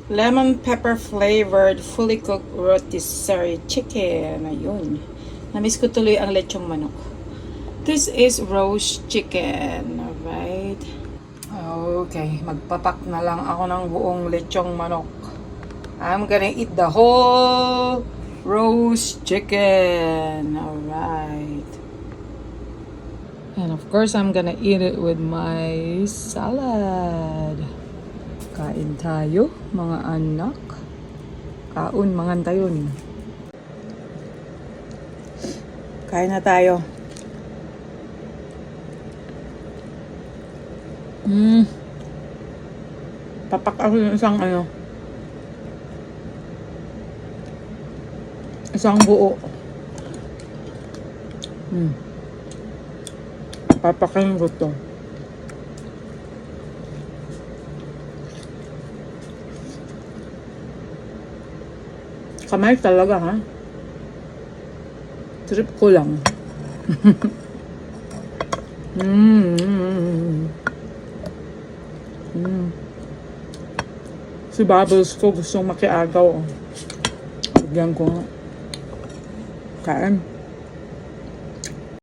lemon pepper flavored fully cooked rotisserie chicken. Ayun. Namiss ko tuloy ang lechong manok. This is roast chicken. Alright. Okay. Magpapak na lang ako ng buong lechong manok. I'm gonna eat the whole roast chicken. Alright. And of course, I'm gonna eat it with my salad. Kain tayo, mga anak. Kaun, mangan tayo. Kain na tayo. Papak ako yung isang buo. Papakain ko to. Kamay talaga, ha? Trip ko lang. Si Bubbles ko gustong makiagaw. Bigyan ko nga. Kain.